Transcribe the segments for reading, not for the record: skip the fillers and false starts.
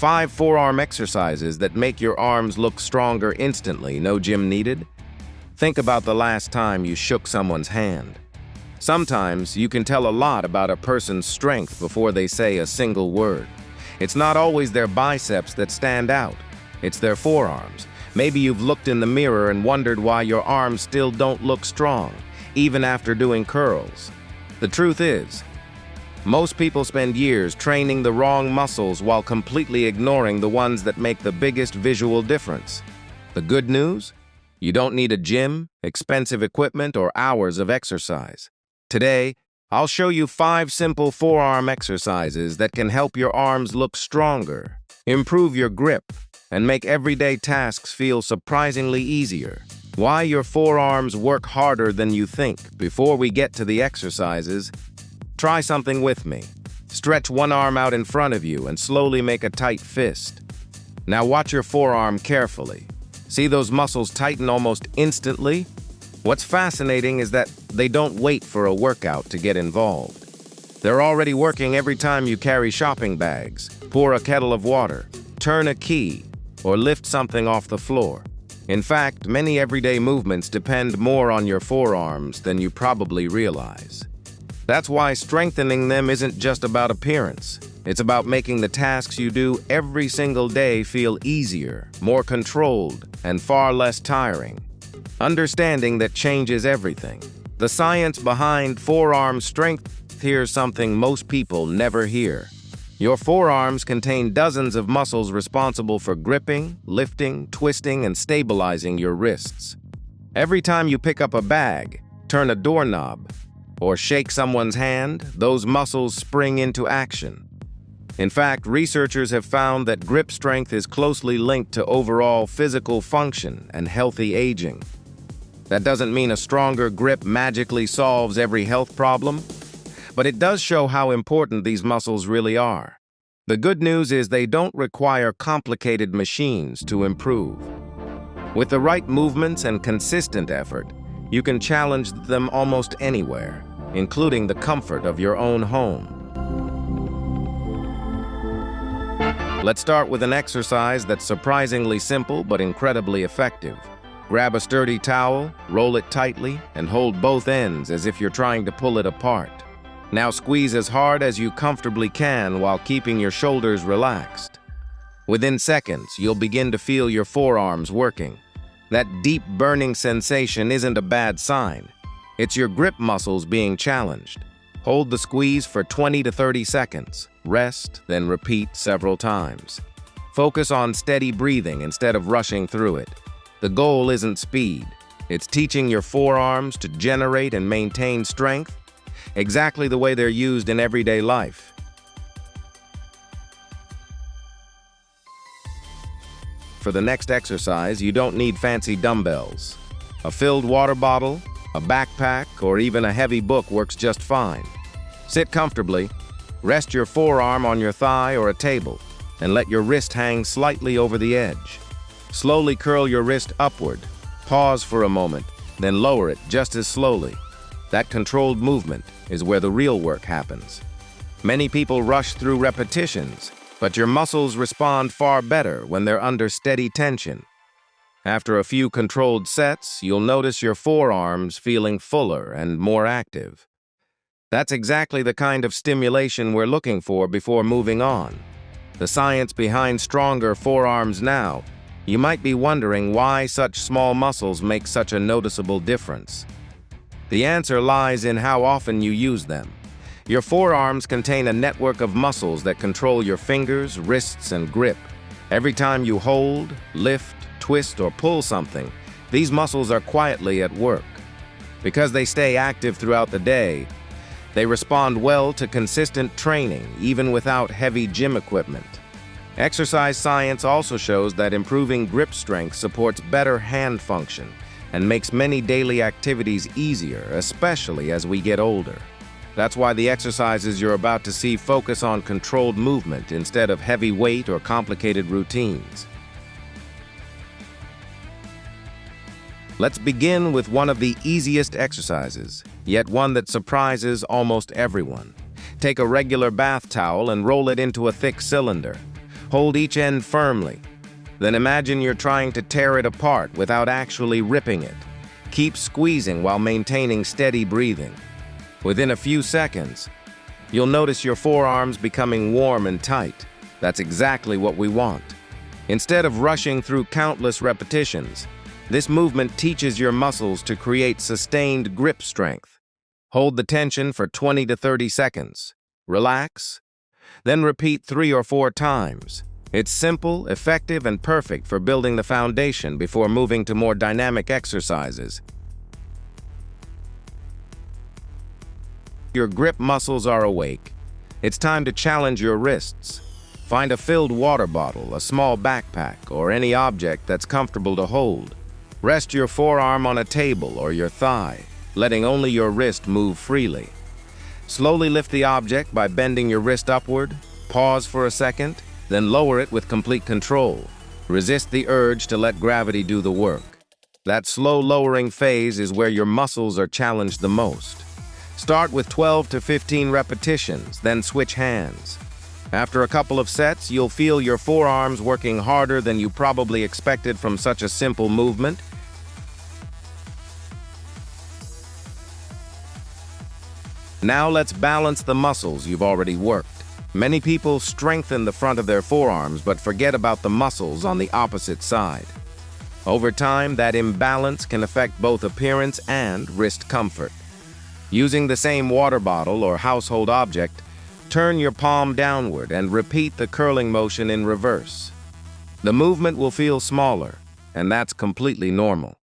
5 forearm exercises that make your arms look stronger instantly, no gym needed. Think about the last time you shook someone's hand. Sometimes you can tell a lot about a person's strength before they say a single word. It's not always their biceps that stand out. It's their forearms. Maybe you've looked in the mirror and wondered why your arms still don't look strong, even after doing curls. The truth is, most people spend years training the wrong muscles while completely ignoring the ones that make the biggest visual difference. The good news? You don't need a gym, expensive equipment, or hours of exercise. Today, I'll show you 5 simple forearm exercises that can help your arms look stronger, improve your grip, and make everyday tasks feel surprisingly easier. Why your forearms work harder than you think. Before we get to the exercises, try something with me. Stretch one arm out in front of you and slowly make a tight fist. Now watch your forearm carefully. See those muscles tighten almost instantly? What's fascinating is that they don't wait for a workout to get involved. They're already working every time you carry shopping bags, pour a kettle of water, turn a key, or lift something off the floor. In fact, many everyday movements depend more on your forearms than you probably realize. That's why strengthening them isn't just about appearance. It's about making the tasks you do every single day feel easier, more controlled, and far less tiring. Understanding that changes everything. The science behind forearm strength. Here's something most people never hear. Your forearms contain dozens of muscles responsible for gripping, lifting, twisting, and stabilizing your wrists. Every time you pick up a bag, turn a doorknob, or shake someone's hand, those muscles spring into action. In fact, researchers have found that grip strength is closely linked to overall physical function and healthy aging. That doesn't mean a stronger grip magically solves every health problem, but it does show how important these muscles really are. The good news is they don't require complicated machines to improve. With the right movements and consistent effort, you can challenge them almost anywhere, including the comfort of your own home. Let's start with an exercise that's surprisingly simple but incredibly effective. Grab a sturdy towel, roll it tightly, and hold both ends as if you're trying to pull it apart. Now squeeze as hard as you comfortably can while keeping your shoulders relaxed. Within seconds, you'll begin to feel your forearms working. That deep burning sensation isn't a bad sign. It's your grip muscles being challenged. Hold the squeeze for 20 to 30 seconds. Rest, then repeat several times. Focus on steady breathing instead of rushing through it. The goal isn't speed. It's teaching your forearms to generate and maintain strength exactly the way they're used in everyday life. For the next exercise, you don't need fancy dumbbells. A filled water bottle, a backpack, or even a heavy book works just fine. Sit comfortably, rest your forearm on your thigh or a table, and let your wrist hang slightly over the edge. Slowly curl your wrist upward. Pause for a moment, then lower it just as slowly. That controlled movement is where the real work happens. Many people rush through repetitions, but your muscles respond far better when they're under steady tension. After a few controlled sets, you'll notice your forearms feeling fuller and more active. That's exactly the kind of stimulation we're looking for before moving on. The science behind stronger forearms now. You might be wondering why such small muscles make such a noticeable difference. The answer lies in how often you use them. Your forearms contain a network of muscles that control your fingers, wrists, and grip. Every time you hold, lift, twist, or pull something, these muscles are quietly at work. Because they stay active throughout the day, they respond well to consistent training, even without heavy gym equipment. Exercise science also shows that improving grip strength supports better hand function and makes many daily activities easier, especially as we get older. That's why the exercises you're about to see focus on controlled movement instead of heavy weight or complicated routines. Let's begin with one of the easiest exercises, yet one that surprises almost everyone. Take a regular bath towel and roll it into a thick cylinder. Hold each end firmly. Then imagine you're trying to tear it apart without actually ripping it. Keep squeezing while maintaining steady breathing. Within a few seconds, you'll notice your forearms becoming warm and tight. That's exactly what we want. Instead of rushing through countless repetitions, this movement teaches your muscles to create sustained grip strength. Hold the tension for 20 to 30 seconds. Relax, then repeat 3 or 4 times. It's simple, effective, and perfect for building the foundation before moving to more dynamic exercises. Your grip muscles are awake. It's time to challenge your wrists. Find a filled water bottle, a small backpack, or any object that's comfortable to hold. Rest your forearm on a table or your thigh, letting only your wrist move freely. Slowly lift the object by bending your wrist upward, pause for a second, then lower it with complete control. Resist the urge to let gravity do the work. That slow lowering phase is where your muscles are challenged the most. Start with 12 to 15 repetitions, then switch hands. After a couple of sets, you'll feel your forearms working harder than you probably expected from such a simple movement. Now let's balance the muscles you've already worked. Many people strengthen the front of their forearms but forget about the muscles on the opposite side. Over time, that imbalance can affect both appearance and wrist comfort. Using the same water bottle or household object, turn your palm downward and repeat the curling motion in reverse. The movement will feel smaller, and that's completely normal.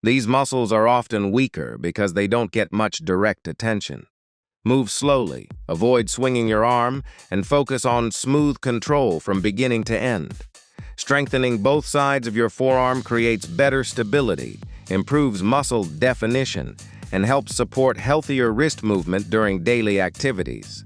These muscles are often weaker because they don't get much direct attention. Move slowly, avoid swinging your arm, and focus on smooth control from beginning to end. Strengthening both sides of your forearm creates better stability, improves muscle definition, and helps support healthier wrist movement during daily activities.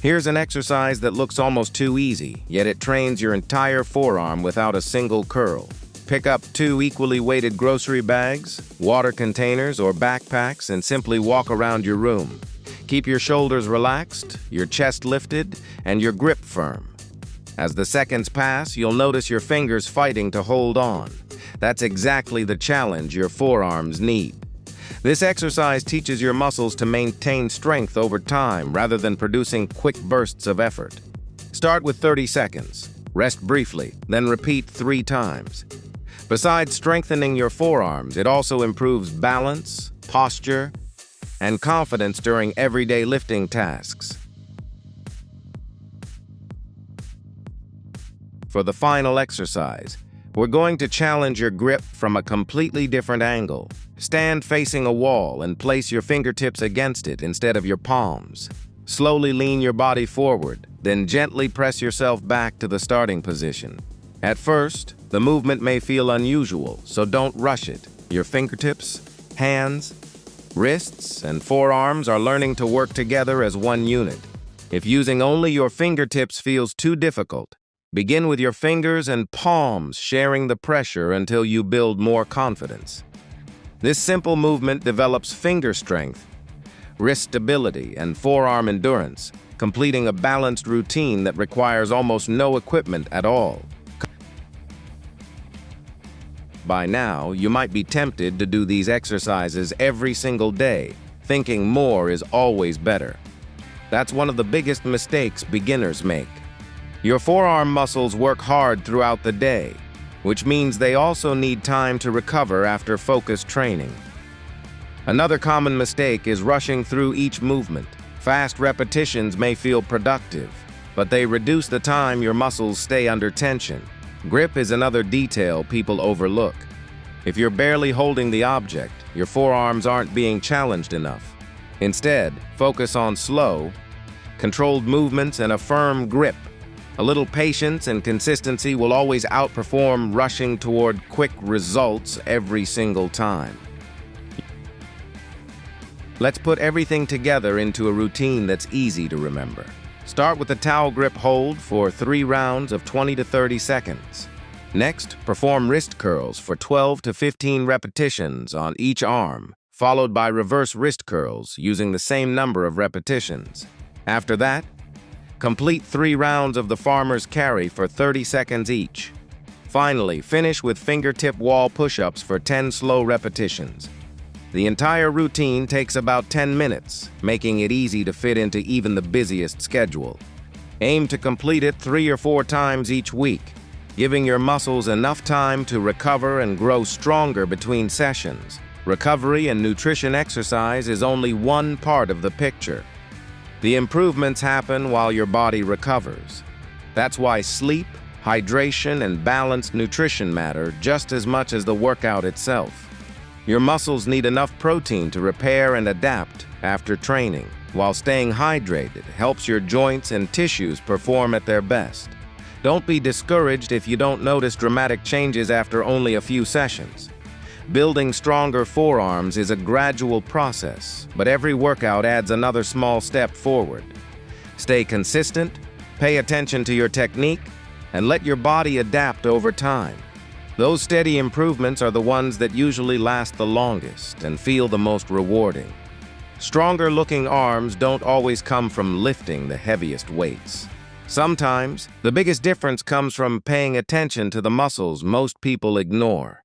Here's an exercise that looks almost too easy, yet it trains your entire forearm without a single curl. Pick up 2 equally weighted grocery bags, water containers, or backpacks and simply walk around your room. Keep your shoulders relaxed, your chest lifted, and your grip firm. As the seconds pass, you'll notice your fingers fighting to hold on. That's exactly the challenge your forearms need. This exercise teaches your muscles to maintain strength over time rather than producing quick bursts of effort. Start with 30 seconds. Rest briefly, then repeat 3 times. Besides strengthening your forearms, it also improves balance, posture, and confidence during everyday lifting tasks. For the final exercise, we're going to challenge your grip from a completely different angle. Stand facing a wall and place your fingertips against it instead of your palms. Slowly lean your body forward, then gently press yourself back to the starting position. At first, the movement may feel unusual, so don't rush it. Your fingertips, hands, wrists, and forearms are learning to work together as one unit. If using only your fingertips feels too difficult, begin with your fingers and palms sharing the pressure until you build more confidence. This simple movement develops finger strength, wrist stability, and forearm endurance, completing a balanced routine that requires almost no equipment at all. By now, you might be tempted to do these exercises every single day, thinking more is always better. That's one of the biggest mistakes beginners make. Your forearm muscles work hard throughout the day, which means they also need time to recover after focused training. Another common mistake is rushing through each movement. Fast repetitions may feel productive, but they reduce the time your muscles stay under tension. Grip is another detail people overlook. If you're barely holding the object, your forearms aren't being challenged enough. Instead, focus on slow, controlled movements and a firm grip. A little patience and consistency will always outperform rushing toward quick results every single time. Let's put everything together into a routine that's easy to remember. Start with a towel grip hold for 3 rounds of 20 to 30 seconds. Next, perform wrist curls for 12 to 15 repetitions on each arm, followed by reverse wrist curls using the same number of repetitions. After that, Complete 3 rounds of the farmer's carry for 30 seconds each. Finally, finish with fingertip wall push-ups for 10 slow repetitions. The entire routine takes about 10 minutes, making it easy to fit into even the busiest schedule. Aim to complete it 3 or 4 times each week, giving your muscles enough time to recover and grow stronger between sessions. Recovery and nutrition exercise is only one part of the picture. The improvements happen while your body recovers. That's why sleep, hydration, and balanced nutrition matter just as much as the workout itself. Your muscles need enough protein to repair and adapt after training, while staying hydrated helps your joints and tissues perform at their best. Don't be discouraged if you don't notice dramatic changes after only a few sessions. Building stronger forearms is a gradual process, but every workout adds another small step forward. Stay consistent, pay attention to your technique, and let your body adapt over time. Those steady improvements are the ones that usually last the longest and feel the most rewarding. Stronger-looking arms don't always come from lifting the heaviest weights. Sometimes, the biggest difference comes from paying attention to the muscles most people ignore.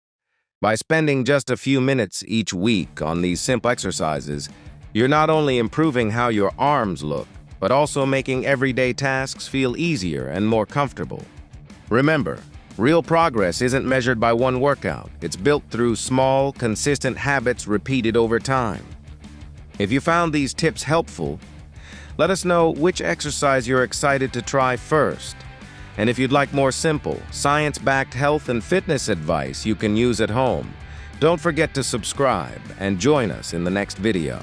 By spending just a few minutes each week on these simple exercises, you're not only improving how your arms look, but also making everyday tasks feel easier and more comfortable. Remember, real progress isn't measured by one workout. It's built through small, consistent habits repeated over time. If you found these tips helpful, let us know which exercise you're excited to try first. And if you'd like more simple, science-backed health and fitness advice you can use at home, don't forget to subscribe and join us in the next video.